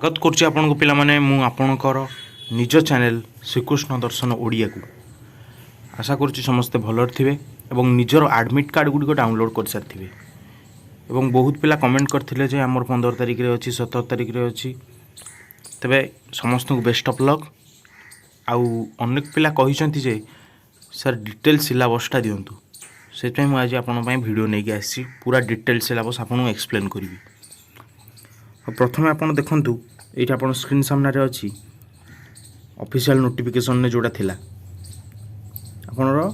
स्वागत करुच्ची आपन पिला माने मु आपणकर निज चैनल श्रीकृष्ण दर्शन ओडिया को आशा करुच्ची समस्ते भलर थिबे एवं निजर एडमिट कार्ड गुडी को डाउनलोड कर सारथिबे एवं बहुत पिला कमेंट करथिले जे हमर 15 तारिख रे अछि 17 तारिख रे अछि तबे समस्त को बेस्ट ऑफ लक आउ अनेक पिला कहिसंती जे सर डिटेल सिलेबसटा दियंतु से मु आज आपन पई वीडियो नै के आसी पूरा डिटेल सिलेबस आपन एक्सप्लेन करिवि। प्रथम आपन देखंतु एटा आपन स्क्रीन सामने रे अछि ऑफिशियल नोटिफिकेशन ने जोड़ा थिला आपनरो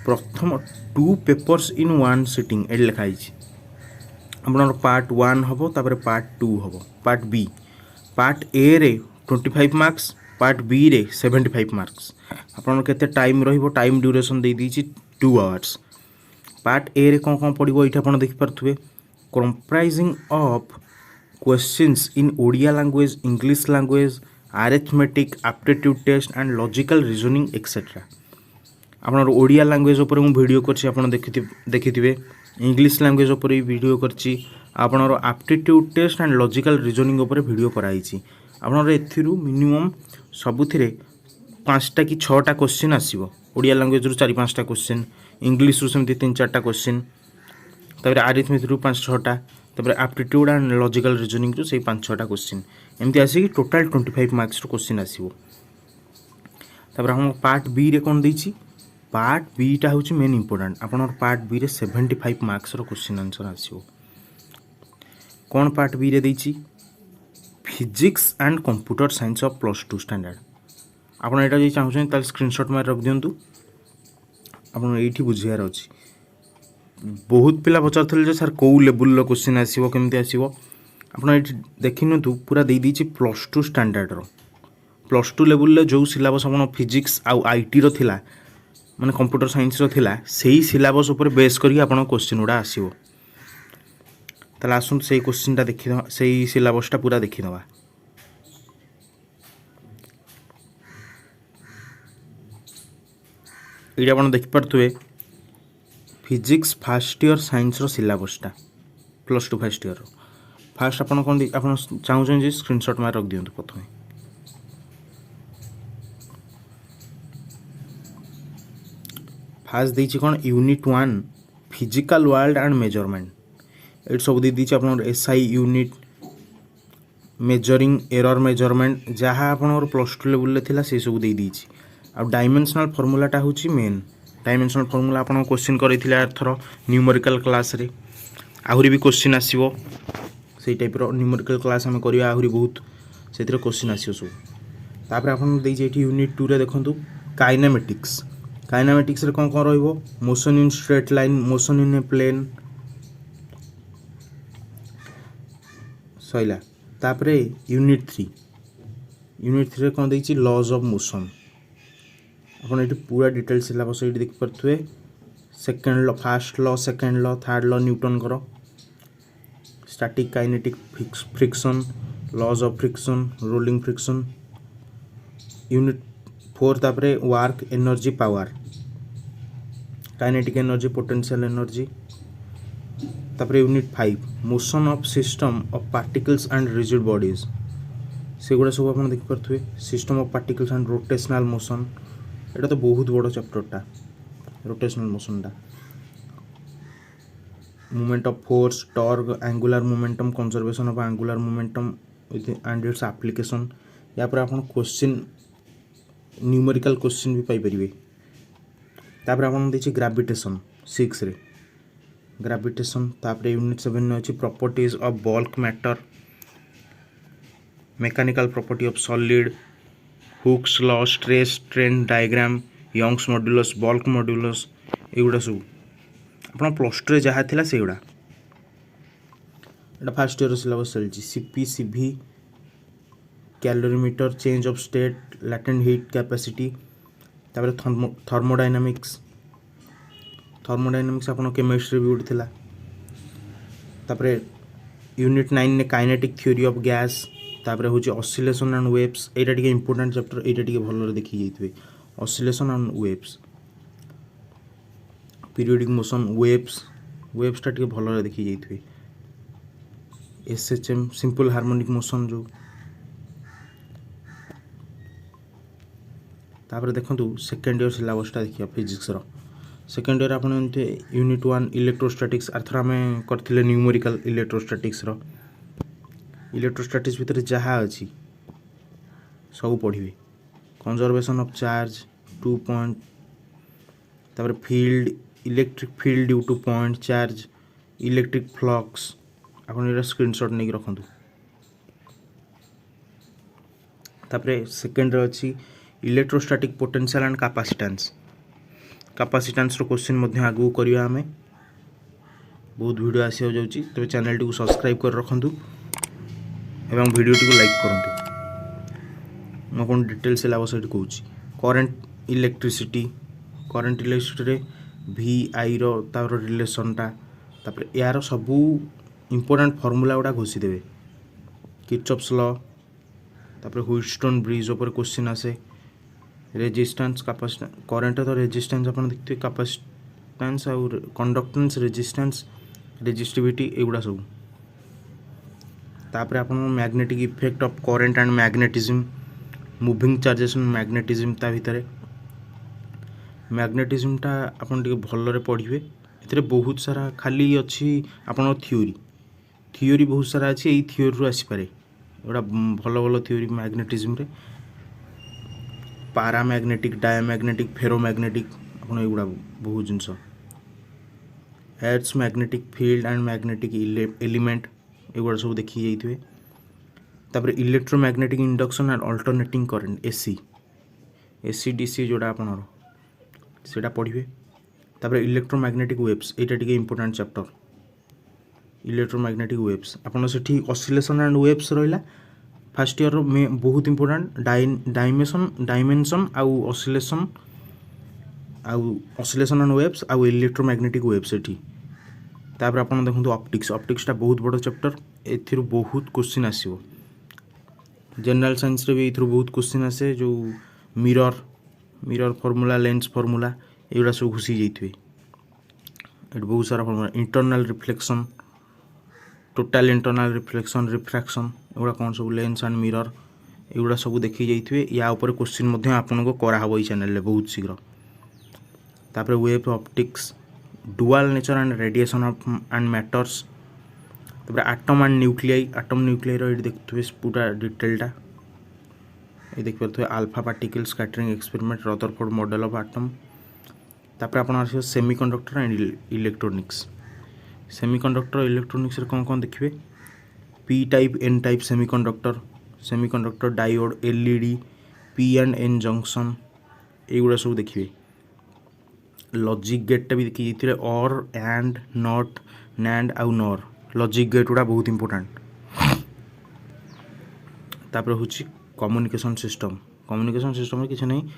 प्रथम 2 पेपर्स इन 1 सिटिंग ए लिखाई छी आपनरो पार्ट 1 हबो तापर पार्ट 2 हबो पार्ट बी पार्ट ए रे 25 मार्क्स पार्ट बी रे 75 मार्क्स आपनरो केते टाइम रहिबो टाइम ड्यूरेशन दे दी छी 2 आवर्स पार्ट ए रे कोन कोन पडिबो एटा आपन देखि परथुबे comprising of questions in Odia language, English language, arithmetic, aptitude test and logical reasoning etc. आपनर ओडिया लैंग्वेज ऊपर मु वीडियो करछि आपन देखिथिबे इंग्लिश लैंग्वेज ऊपर वीडियो करछि आपनर aptitude test and logical reasoning ऊपर वीडियो कराइछि आपनर एथिरु मिनिमम सबुथिरे 5टा कि 6टा क्वेश्चन आसीबो ओडिया लैंग्वेज रु 4-5टा क्वेश्चन इंग्लिश रु सेमति 3-4टा क्वेश्चन तबरे अरिथमेटिक रु 5-6टा तबरे एप्टीट्यूड एंड लॉजिकल रीजनिंग रु से 5-6टा क्वेश्चन एमती आसी कि टोटल 25 मार्क्स रो क्वेश्चन आसीबो तबरे हम पार्ट बी रे कोन दैछि पार्ट बी टा होछि मेन इंपोर्टेंट आपनर पार्ट बी रे 75 मार्क्स रो क्वेश्चन आंसर आसीबो कोन पार्ट बी रे दैछि physics and computer science of +2 standard आपन एटा जे चाहू छन ताल स्क्रीनशॉट मार रख दियंतु आपन एठी बुझियार अछि बहुत पिला पचारथले जे सर को लेवल रो क्वेश्चन आसीबो केमती आसीबो आपन एठी देखिनतु पूरा दे दी छी +2 स्टैंडर्ड रो +2 लेवल ले जो सिलेबस आपन फिजिक्स आ आईटी रो थिला माने कंप्यूटर साइंस रो थिला सेही सिलेबस ऊपर बेस करी आपन क्वेश्चन उडा आसीबो तला आसुन सेही क्वेश्चन ता देखि सेही सिलेबस ता पूरा देखि दबा एटा आपन देखि परथुए फिजिक्स फर्स्ट ईयर साइंस रो सिलेबसटा +2 फर्स्ट ईयर फास्ट आपन कोन आपन चाहू जे स्क्रीनशॉट मार रख दियंतु प्रथमे फास्ट दैछि कोन unit 1 physical world and measurement एट सब दे दी आपन SI unit measuring error measurement जहाँ आपन +2 लेवल ले थिला से सब दे दी आ डायमेंशनल फार्मूलाटा होछि मेन डायमेंशनल फार्मूला आपन क्वेश्चन करैथिले अर्थर न्यूमेरिकल क्लास रे आहुरी भी क्वेश्चन आसीबो सेही टाइप रो न्यूमेरिकल क्लास हम करिया आहुरी बहुत सेतिर क्वेश्चन आसीबो सब तापर आपन देइ जेठी यूनिट 2 रे देखंतु काइनेमेटिक्स रे कोन कोन रहइबो motion in straight line motion in a plane सइला तापर यूनिट 3 रे कोन देइछि लॉज ऑफ मोशन अपन एटी पूरा डिटेल सिलेबस एटी देख परथुए second law first law second law third law Newton करो static kinetic friction laws of friction rolling friction unit 4 तापरे work energy power kinetic energy potential energy तापरे unit 5 motion of system of particles and rigid bodies सेगुडा सब अपन देख परथुए system of particles and rotational motion एटा तो बहुत बड़ चैप्टरटा रोटेशनल मोशनटा movement of force torque angular momentum conservation of angular momentum with and its application या पर आपण क्वेश्चन न्यूमेरिकल क्वेश्चन भी पाई परिबे तापर आपण देछि ग्रेविटेशन 6 रे ग्रेविटेशन तापर यूनिट 7 ने अछि properties of bulk matter mechanical property of solid Hooke's law stress strain diagram Young's modulus bulk modulus एगुडा सब आपन +2 रे जहा थिला सेगुडा एटा फर्स्ट ईयर सिलेबस चलछि CP CV calorimeter change of state latent heat capacity तापर थर्मोडायनामिक्स आपन केमिस्ट्री भी उठिला तापर यूनिट 9 ने काइनेटिक थ्योरी ऑफ गैस तापर होची ऑसिलेशन एंड वेव्स एटा टिके इंपोर्टेंट चैप्टर एटा टिके भलो देखि जैतबे oscillation and waves periodic motion waves टा टिके भलो देखि जैतबे SHM सिंपल हार्मोनिक मोशन जो तापर देखो सेकेंड इयर सिलेबसटा देखिए फिजिक्स सेकेंड इयर आप यूनिट 1 इलेक्ट्रोस्टैटिक्स आर्थर आम करथिले न्यूमेरिकल इलेक्ट्रोस्टैटिक्स इलेक्ट्रोस्टैटिक्स भितर जहाँ अच्छी सब पढ़े कंजर्वेशन ऑफ चार्ज 2 पॉइंट तापर field electric field due two point charge electric flux आपन स्क्रीनशॉट नहीं रखु तापर सेकेंड अच्छी electrostatic potential and capacitance question आगू करवा आम बहुत वीडियो आसी जाऊँगी तेज चैनल टी सब्सक्राइब कर रखु एवं वीडियो टी लाइक करूँ मुझे डिटेल सिलेबस ये कहूँ करेंट इलेक्ट्रिसिटी रे वी आई रो रिलेशनटा तापर यार सबू इम्पोर्टेंट फॉर्मूला गुड़ा घोषिदेवे किर्चॉफ्स लॉ तापर व्हीटस्टोन ब्रिज ऊपर क्वेश्चन आसे रेजिस्टेंस कैपेसिटेंस करेंट तो रेजिस्टेंस आप देखते कैपेसिटेंस और कंडक्टेंस रेजिस्टेंस रेजिस्टिविटी एगुड़ा सब तापर आप magnetic effect of current and magnetism moving charges and magnetism ता भितर मैग्नेटिज्मटा आपन टिके भलरे पढ़िबे एथरे बहुत सारा खाली अच्छी आपन थ्योरी बहुत सारा अच्छी एई थ्योरी रु आसी पारे एगुड़ा भल भल थ्योरी मैग्नेटिज्म रे पारामैग्नेटिक डायमैग्नेटिक फेरोमैग्नेटिक आपन एगुड़ा बहुत जिनस earth's magnetic field and magnetic element एगुड़ा सब देखी जाइए तापर electromagnetic induction and alternating current AC DC जोड़ा आपन सेटा पढ़िबे तापर इलेक्ट्रोमैग्नेटिक वेव्स एटा टिके इंपोर्टेंट चैप्टर इलेक्ट्रोमैग्नेटिक वेव्स आपन सेठी ऑसिलेशन एंड वेव्स रहिला फर्स्ट ईयर में बहुत इंपोर्टेंट डायमेंशन आउ ऑसिलेशन एंड वेव्स आउ इलेक्ट्रोमैग्नेटिक वेव्स एठी तापर आपन देखंतु ऑप्टिक्सटा बहुत बड़ चैप्टर एथिरु बहुत क्वेश्चन आसीबो जनरल साइंस रे भी एथिरु बहुत क्वेश्चन आसे जो मिरर फार्मूला लेंस फार्मूला एगुड़ा सब घुसी जाइए बहुत सारा formula internal reflection total internal reflection refraction एगुड़ा कौन सब लेंस एंड मिरर एगुड़ा सब देखी जाइए या ऊपर क्वेश्चन आपन को कराहब चैनल बहुत शीघ्र तापर wave optics dual nature and radiation of and matters तापर एटम एंड न्यूक्लियाई रो देखते पूरा डिटेलटा ये देख पारे alpha particle scattering experiment Rutherford model of atom तापर आपन आसी semiconductor and electronics semiconductor electronics रे कौन देखिए P type N type semiconductor diode LED P and N junction एगुड़ा सब देखिए लॉजिक गेटा भी देखी जाइए और एंड नॉट नैंड आउ नॉर लॉजिक गेट गुड़ा बहुत इंपोर्टेंट तापर हूँ कम्युनिकेशन सिस्टम किसी नहीं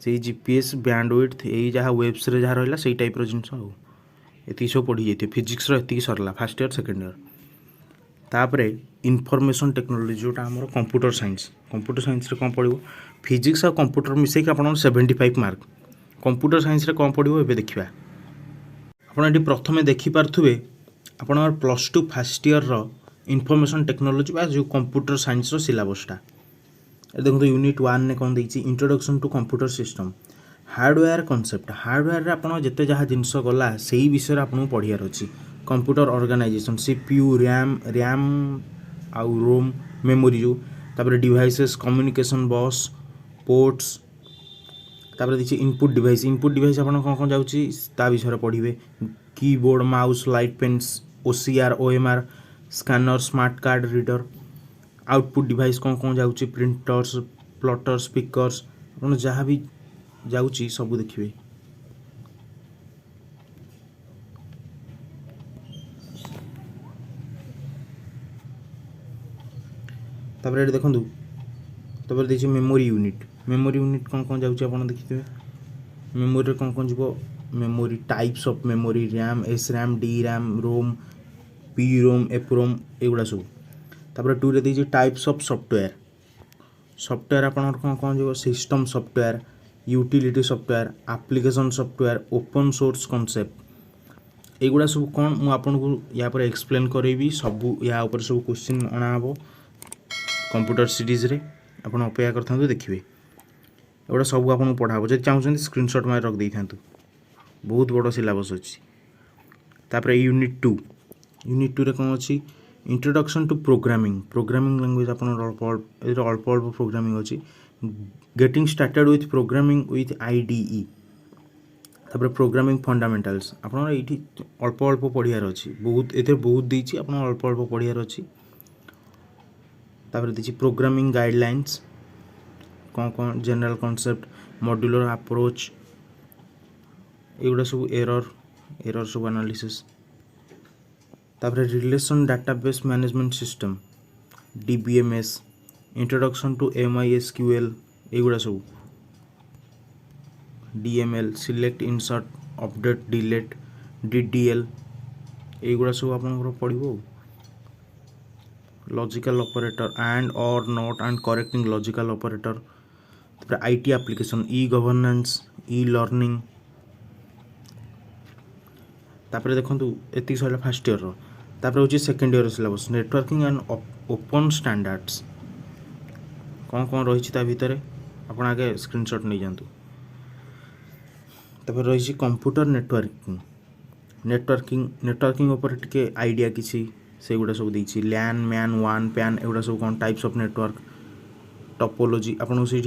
से जीपीएस बैंडविड्थ यही जहाँ वेब्स रे जहाँ रहा से टाइप जिनस ये सब पढ़ी जाइए फिजिक्स रे सरला फर्स्ट ईयर सेकेंड ईयर तापर इनफॉरमेशन टेक्नोलॉजी जोटा आम कंप्यूटर साइंस रे कौन पढ़ो फिजिक्स और कंप्यूटर मिसेक आप 75 मार्क कंप्यूटर साइंस रे कौन पढ़ो ये देखा आपड़ प्रथम देखिपे आपन plus two first year information technology बा जो कंप्यूटर साइंस रो सिलेबसटा देखो यूनिट 1 ने कौन देछि introduction to computer system hardware concept hardware रे आपन जते जहाँ जिनस गला सेही विषय आपन पढ़ियार अछि कंप्यूटर ऑर्गेनाइजेशन सीपीयू रैम आउ रोम मेमोरी जो तापर डिवाइसेस कम्युनिकेशन बस पोर्ट्स तापर देखिए इनपुट डिवाइस आपन कौन जाउछि ता विषय पढ़िबे keyboard mouse light pens OCR OMR scanner smart card reader output device कौन जाउछि प्रिंटर्स प्लॉटर स्पीकर्स आपन जहाँ भी जाउछि सब देखिए तापर ये देखो तापर देखिए मेमोरी यूनिट कौन जाउछि आपन देखिथे मेमोरी कौन जीवो memory types of memory RAM S RAM D RAM ROM P ROM F ROM एगुड़ा सब तापर 2 रे देखिए टाइप्स ऑफ सॉफ्टवेयर आपन कौन जीवो system software utility software application software open source concept एगुड़ा सब कौन मु आपको या पर एक्सप्लेन करेबी सबू या ऊपर सब क्वेश्चन अना हम कंप्यूटर सीरीज रे आपन अपेक्षा करथांतु देखिए एगुड़ा सब आपको पढ़ाबो जब चाहूँ स्क्रीनशॉट मार रख दे था बहुत बड़ सिलेबस अच्छी तापर यूनिट 2 रे कौन अच्छी इंट्रोडक्शन टू प्रोग्रामिंग लैंग्वेज आप अल्प अल्प प्रोग्रामिंग अच्छी getting started with programming with IDE तापर प्रोग्रामिंग फंडामेंटल्स आपन ये अल्प अल्प पढ़ियार अच्छी बहुत ए बहुत देती आप अल्प अल्प पढ़ियार अच्छी तापर देखिए प्रोग्रामिंग गाइडलाइंस कौन कौन जनरल कॉन्सेप्ट मॉड्यूलर अप्रोच एगुड़ा सब एरर सब एनालिसिस तापर relation database management system DBMS introduction to MySQL एगुड़ा सब DML select insert update delete DDL एगुड़ा सब आप पढ़ो लॉजिकल ऑपरेटर एंड और not and correcting logical operator IT application governance learning तापर देखो ये सर फास्ट ईयर तापर हूँ second year syllabus networking and open standards कौन कौन रही भितर आप आगे स्क्रीनशॉट नहीं जातु तापर रही कंप्यूटर नेटवर्किंग उपर टिके आइडिया किसी से गुड़ा सब देछि लैन मैन वान पैन एगुड़ा सब कौन टाइप्स ऑफ नेटवर्क टोपोलॉजी आपन से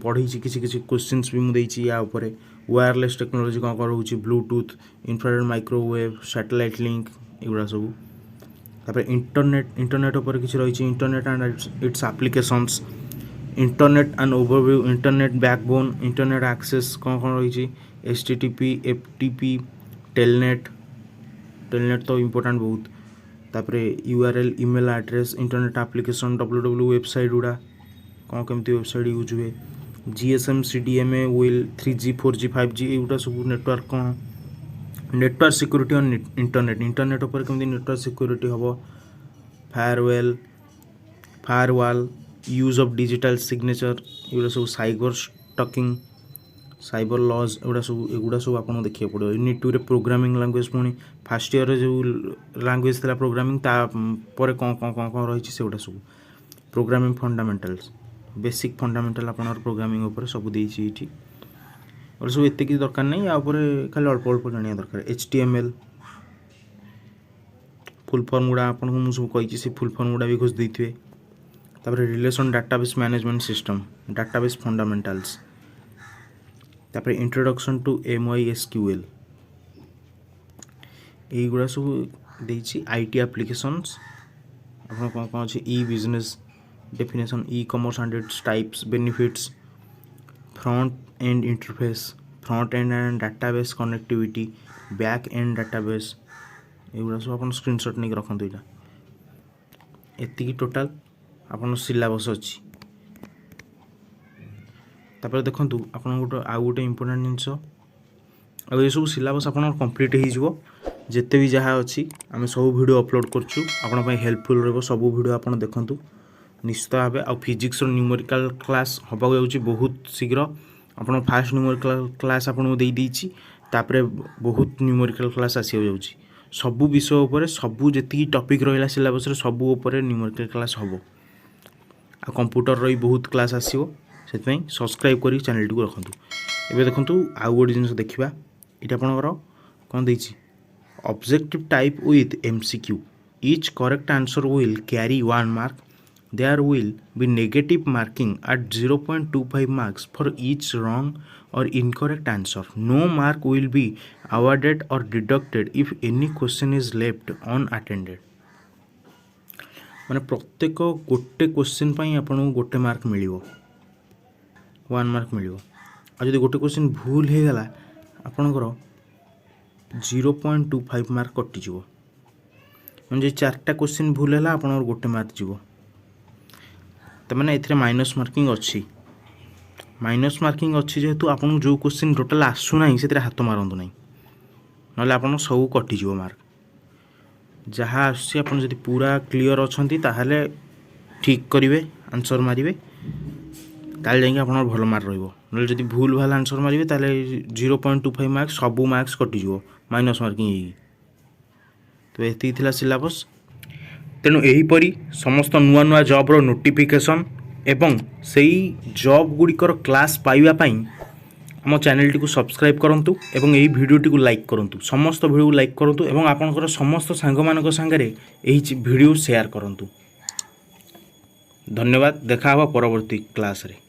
पढ़ी किसी किसी क्वेश्चंस भी मुझे या ऊपर वायरलेस टेक्नोलॉजी कौन कौन रोचे Bluetooth infrared microwave satellite link एगुड़ा सब तापर इंटरनेट उपर किसी रही internet and its applications internet and overview internet backbone internet access कौन कौन रही HTTP FTP टेलनेट तो इम्पोर्टेंट बहुत तापर URL email address internet application www website गुड़ा कौन केमती वेबसाइट यूज हुए GSM CDMA विल 3G 4G 5G एगुड़ा सब नेटवर्क कौन नेटवर्क सिक्योरिटी ऑन इंटरनेट उपर केमती नेटवर्क सिक्योरिटी हम firewall use of digital signature एगुड़ा सब साइबर लॉज एगुड़ा सब आपको देखिए पड़ो यूनिट 2 रे प्रोग्रामिंग लैंग्वेज पुणी फास्ट ईयर जो लैंग्वेज था प्रोग्रामिंग तापर कौन कौन कौन कौन रही से सब प्रोग्रामिंग फंडामेंटल्स बेसिक फंडामेंटल आप प्रोग्रामिंग उपर सब देती और सब एत दरकार नहीं या खाली अल्प अल्प जाना दरकार HTML फुल फॉर्म गुड़ा आपको मुझे सब कही से फुल फॉर्म गुड़ा भी खोज देते तापर relation database management system database fundamentals तापर इंट्रोडक्शन टू MySQL यहीगुड़ा सब देती IT एप्लिकेशंस आप कौन कौन अच्छे business definition commerce and its types benefits front end interface front end and database connectivity back end database एगुड़ा सब आप स्क्रीनशॉट नहीं रखते यहाँ एति टोटाल आप सिलेबस अच्छी तापर देखो आप गोटे आउ गोटे इंपोर्टेंट जिनस ये सब सिलेबस आप कंप्लीट हो जिते भी जहाँ अच्छी आम सब वीडियो अपलोड करछु आपण हेल्पफुल रहिबो सब वीडियो आप देखंतु निश्चित भाव आ फिजिक्स न्यूमेरिकल क्लास हवा जाऊँगी बहुत शीघ्र आप फास्ट न्यूमेरिकल क्लास आपको दे देछि तापरे बहुत न्यूमेरिकल क्लास आसी जाऊँगी सबू विषय उपर सबू जी टॉपिक रहा सिलेबस सबू उपर न्यूमेरिकल क्लास हम आ कंप्यूटर रही बहुत क्लास आसो से सब्सक्राइब कर चैनल टी रखु एवं देखो आउ गोटे जिन देखा ये आपंकर कौन देती objective type with MCQ each correct answer will carry 1 mark. There will be negative marking at 0.25 marks for each wrong or incorrect answer. No mark will be awarded or deducted if any question is left unattended. माने प्रत्येक गोटे question पाई आपन गोटे mark मिलिवो 1 mark मिलिवो आ जदि गोटे question भूल हो गला आपनकर 0.25 मार्क कटिज म्हणजे 4टा क्वेश्चन भूल है आप गोटे मार्क जीव तो मैंने ए माइनस मार्किंग अच्छी माइनस मार्किंग अच्छी जेहेतु आपन जो क्वेश्चन टोटाल आसूना से हाथ मारतु ना ना आप सब कटिज मार्क जहाँ आसपन जब पूरा क्लीयर अच्छा ताहले ठीक करेंगे आंसर मारे ताल जा भल मार्क रही जब भूल भाल आंसर मारे 0.25 मार्क्स सब मार्क्स कटिज माइनस मार्किंग तो एति थिला सिलेबस। तेणु एहीपरि समस्त नुआ नुआ जॉब्र नोटिफिकेशन एवं सेई जॉब गुड़िकर क्लास पाइबा पई आम चैनल टी सब्सक्राइब करंतु एवं एही वीडियो टी लाइक करंतु, समस्त वीडियो लाइक करंतु एवं आपनकर समस्त सांग मानक संगे एही वीडियो शेयर करंतु। धन्यवाद। देखा हवा परवर्ती क्लास रे।